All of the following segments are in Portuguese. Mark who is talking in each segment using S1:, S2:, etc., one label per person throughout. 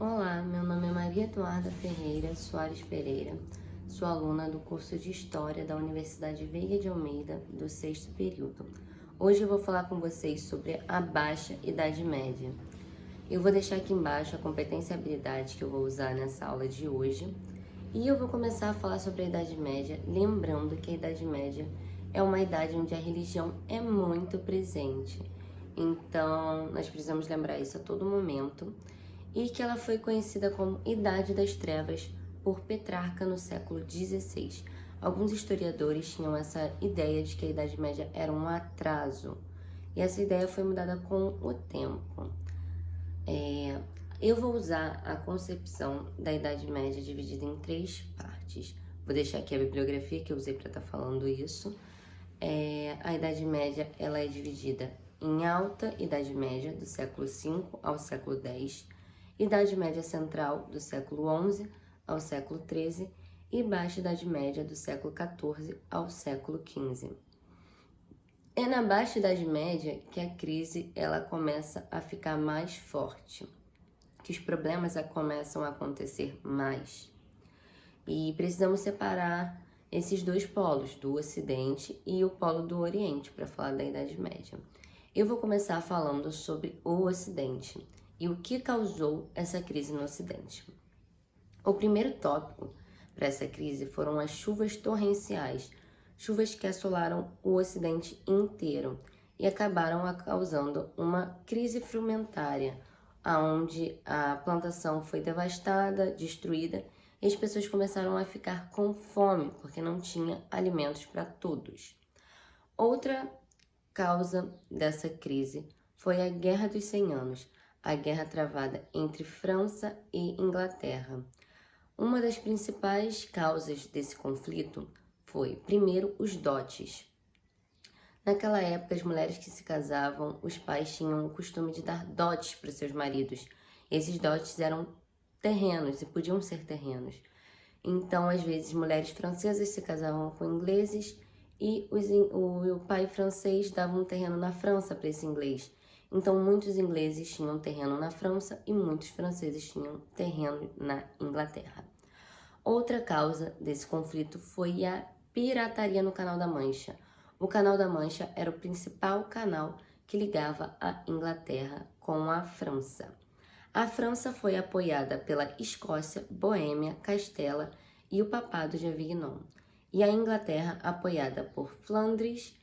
S1: Olá, meu nome é Maria Eduarda Ferreira Soares Pereira, sou aluna do curso de História da Universidade Veiga de Almeida, do sexto período. Hoje eu vou falar com vocês sobre a Baixa Idade Média. Eu vou deixar aqui embaixo a competência e habilidade que eu vou usar nessa aula de hoje. E eu vou começar a falar sobre a Idade Média, lembrando que a Idade Média é uma idade onde a religião é muito presente. Então, nós precisamos lembrar isso a todo momento. E que ela foi conhecida como Idade das Trevas por Petrarca no século XVI. Alguns historiadores tinham essa ideia de que a Idade Média era um atraso. E essa ideia foi mudada com o tempo. Eu vou usar a concepção da Idade Média dividida em 3 partes. Vou deixar aqui a bibliografia que eu usei para estar falando isso. A Idade Média ela é dividida em Alta Idade Média, do século V ao século X, Idade Média Central, do século XI ao século XIII, e Baixa Idade Média, do século XIV ao século XV. É na Baixa Idade Média que a crise ela começa a ficar mais forte, que os problemas começam a acontecer mais. E precisamos separar esses dois polos, do Ocidente e o polo do Oriente, para falar da Idade Média. Eu vou começar falando sobre o Ocidente e o que causou essa crise no Ocidente. O primeiro tópico para essa crise foram as chuvas torrenciais, chuvas que assolaram o Ocidente inteiro e acabaram causando uma crise frumentária, onde a plantação foi devastada, destruída, e as pessoas começaram a ficar com fome, porque não tinha alimentos para todos. Outra causa dessa crise foi a Guerra dos 100 Anos, a guerra travada entre França e Inglaterra. Uma das principais causas desse conflito foi, primeiro, os dotes. Naquela época, as mulheres que se casavam, os pais tinham o costume de dar dotes para seus maridos. Esses dotes eram terrenos e podiam ser terrenos. Então, às vezes, mulheres francesas se casavam com ingleses e o pai francês dava um terreno na França para esse inglês. Então, muitos ingleses tinham terreno na França e muitos franceses tinham terreno na Inglaterra. Outra causa desse conflito foi a pirataria no Canal da Mancha. O Canal da Mancha era o principal canal que ligava a Inglaterra com a França. A França foi apoiada pela Escócia, Boêmia, Castela e o Papado de Avignon. E a Inglaterra apoiada por Flandres,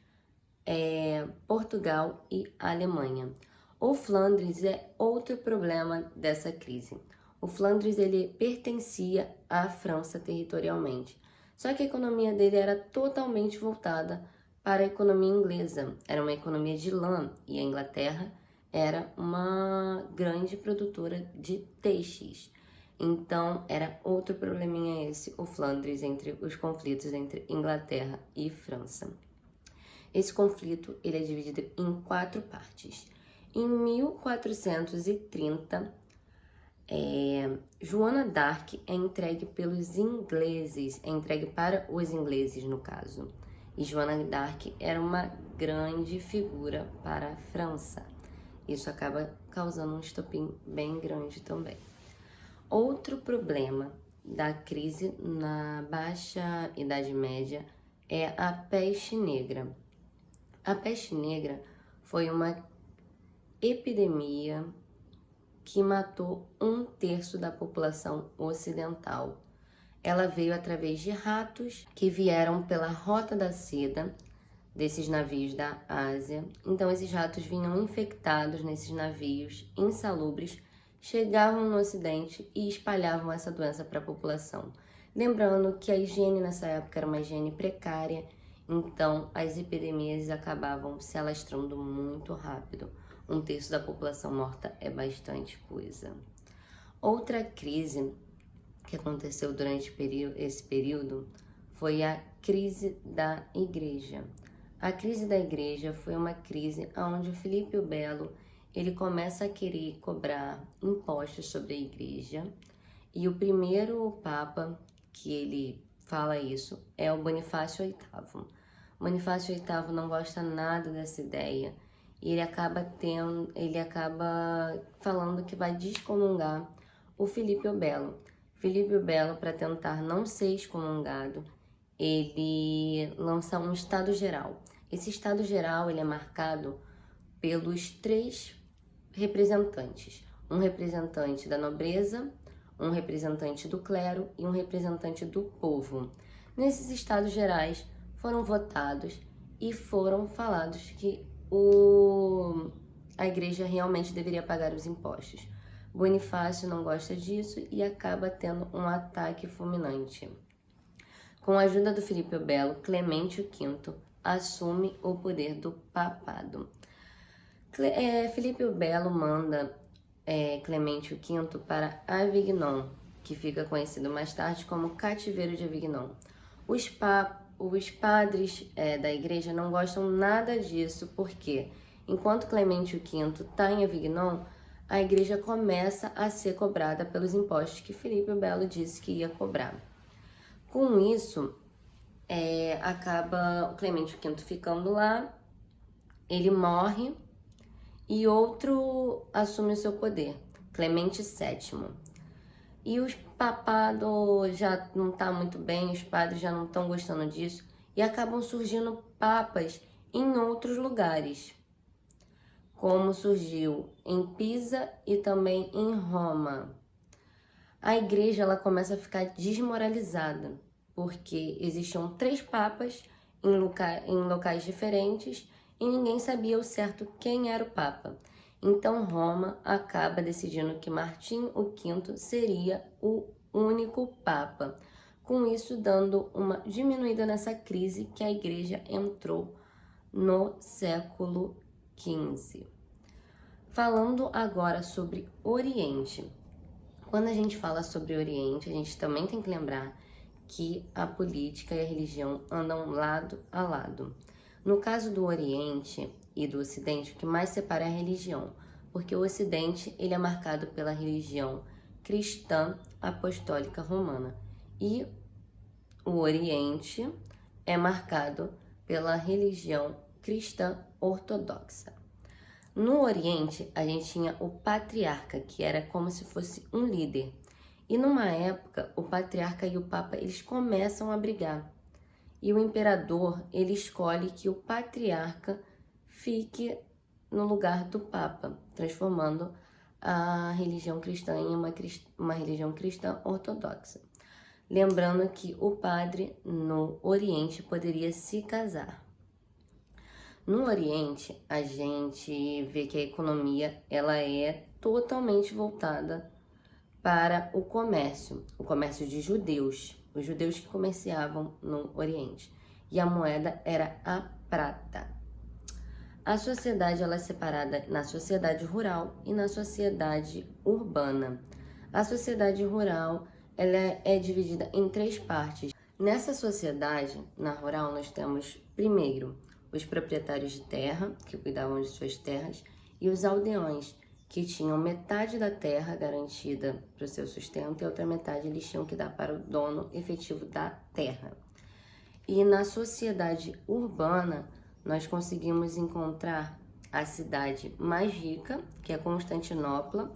S1: Portugal e Alemanha. O Flandres é outro problema dessa crise. O Flandres ele pertencia à França territorialmente, só que a economia dele era totalmente voltada para a economia inglesa. Era uma economia de lã e a Inglaterra era uma grande produtora de têxteis. Então, era outro probleminha esse, o Flandres, entre os conflitos entre Inglaterra e França. Esse conflito ele é dividido em 4 partes. Em 1430, Joana d'Arc é entregue pelos ingleses, é entregue para os ingleses no caso. E Joana d'Arc era uma grande figura para a França. Isso acaba causando um estopim bem grande também. Outro problema da crise na Baixa Idade Média é a peste negra. A peste negra foi uma epidemia que matou 1/3 da população ocidental. Ela veio através de ratos que vieram pela Rota da Seda, desses navios da Ásia. Então, esses ratos vinham infectados nesses navios insalubres, chegavam no Ocidente e espalhavam essa doença para a população. Lembrando que a higiene nessa época era uma higiene precária, então as epidemias acabavam se alastrando muito rápido. 1/3 da população morta é bastante coisa. Outra crise que aconteceu durante esse período foi a crise da igreja. A crise da igreja foi uma crise onde o Filipe o Belo ele começa a querer cobrar impostos sobre a igreja, e o primeiro papa que ele fala isso é o Bonifácio VIII. Bonifácio VIII não gosta nada dessa ideia e ele acaba falando que vai descomungar o Filipe o Belo. Filipe o Belo, para tentar não ser excomungado, ele lança um Estado Geral. Esse Estado Geral ele é marcado pelos 3 representantes. Um representante da nobreza, um representante do clero e um representante do povo. Nesses Estados Gerais foram votados e foram falados que a igreja realmente deveria pagar os impostos. Bonifácio não gosta disso e acaba tendo um ataque fulminante. Com a ajuda do Filipe o Belo, Clemente V assume o poder do papado. Filipe o Belo manda Clemente V para Avignon, que fica conhecido mais tarde como Cativeiro de Avignon. Os padres da igreja não gostam nada disso, porque enquanto Clemente V está em Avignon, a igreja começa a ser cobrada pelos impostos que Filipe o Belo disse que ia cobrar. Com isso, acaba o Clemente V ficando lá, ele morre e outro assume o seu poder, Clemente VII. E os papados já não tá muito bem, os padres já não estão gostando disso e acabam surgindo papas em outros lugares, como surgiu em Pisa e também em Roma. A igreja ela começa a ficar desmoralizada, porque existiam 3 papas em locais diferentes e ninguém sabia ao certo quem era o papa. Então Roma acaba decidindo que Martim V seria o único papa, com isso dando uma diminuída nessa crise que a igreja entrou no século XV. Falando agora sobre Oriente. Quando a gente fala sobre Oriente, a gente também tem que lembrar que a política e a religião andam lado a lado. No caso do Oriente e do Ocidente, o que mais separa é a religião, porque o Ocidente ele é marcado pela religião cristã apostólica romana e o Oriente é marcado pela religião cristã ortodoxa. No Oriente, a gente tinha o patriarca, que era como se fosse um líder. E numa época, o patriarca e o papa, eles começam a brigar. E o imperador, ele escolhe que o patriarca fique no lugar do papa, transformando a religião cristã em uma religião cristã ortodoxa. Lembrando que o padre no Oriente poderia se casar. No Oriente, a gente vê que a economia ela é totalmente voltada para o comércio de judeus, os judeus que comerciavam no Oriente. E a moeda era a prata. A sociedade ela é separada na sociedade rural e na sociedade urbana. A sociedade rural ela é dividida em 3 partes. Nessa sociedade, na rural, nós temos primeiro os proprietários de terra, que cuidavam de suas terras, e os aldeões, que tinham metade da terra garantida para o seu sustento e a outra metade eles tinham que dar para o dono efetivo da terra. E na sociedade urbana, nós conseguimos encontrar a cidade mais rica, que é Constantinopla,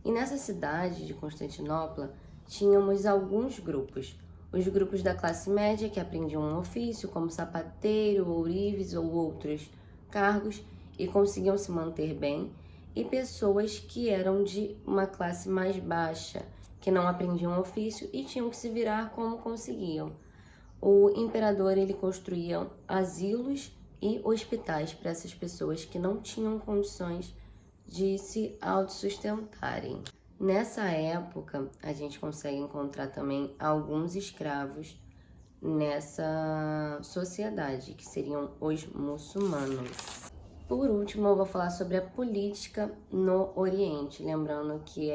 S1: e nessa cidade de Constantinopla tínhamos alguns grupos. Os grupos da classe média que aprendiam um ofício, como sapateiro, ourives ou outros cargos e conseguiam se manter bem, e pessoas que eram de uma classe mais baixa, que não aprendiam ofício e tinham que se virar como conseguiam. O imperador ele construía asilos e hospitais para essas pessoas que não tinham condições de se autossustentarem. Nessa época, a gente consegue encontrar também alguns escravos nessa sociedade, que seriam os muçulmanos. Por último, eu vou falar sobre a política no Oriente, lembrando que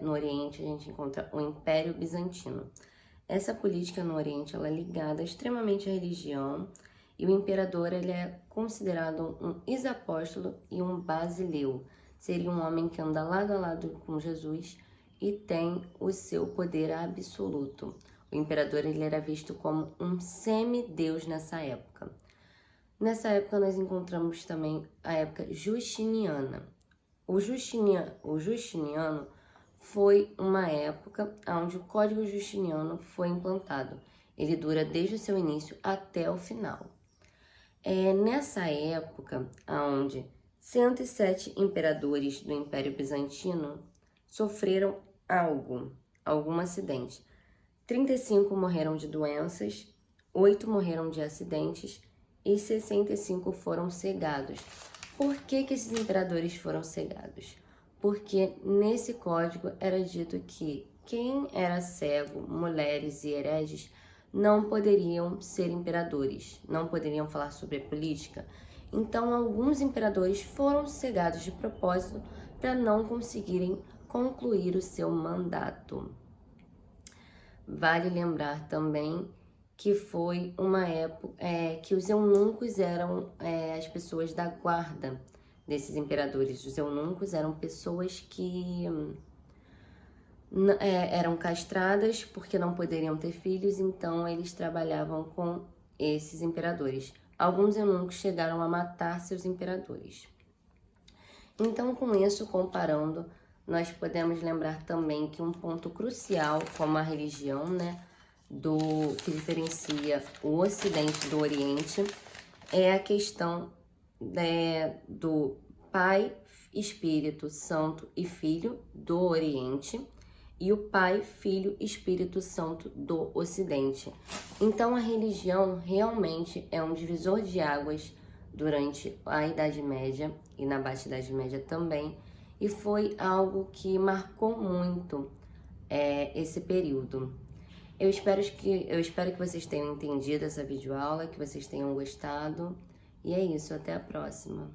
S1: no Oriente a gente encontra o Império Bizantino. Essa política no Oriente ela é ligada extremamente à religião e o imperador ele é considerado um ex-apóstolo e um basileu. Seria um homem que anda lado a lado com Jesus e tem o seu poder absoluto. O imperador ele era visto como um semideus nessa época. Nessa época nós encontramos também a época Justiniana. O Justiniano foi uma época onde o Código Justiniano foi implantado. Ele dura desde o seu início até o final. É nessa época onde 107 imperadores do Império Bizantino sofreram algum acidente. 35 morreram de doenças, 8 morreram de acidentes e 65 foram cegados. Por que esses imperadores foram cegados? Porque nesse código era dito que quem era cego, mulheres e hereges, não poderiam ser imperadores, não poderiam falar sobre a política. Então, alguns imperadores foram cegados de propósito para não conseguirem concluir o seu mandato. Vale lembrar também que foi uma época que os eunucos eram as pessoas da guarda desses imperadores. Os eunucos eram pessoas que eram castradas porque não poderiam ter filhos, então eles trabalhavam com esses imperadores. Alguns eunucos chegaram a matar seus imperadores. Então, com isso, comparando, nós podemos lembrar também que um ponto crucial, como a religião, que diferencia o Ocidente do Oriente, é a questão do Pai, Espírito Santo e Filho do Oriente e o Pai, Filho, Espírito Santo do Ocidente. Então, a religião realmente é um divisor de águas durante a Idade Média e na Baixa Idade Média também, e foi algo que marcou muito esse período. Eu espero que vocês tenham entendido essa videoaula, que vocês tenham gostado, e é isso, até a próxima.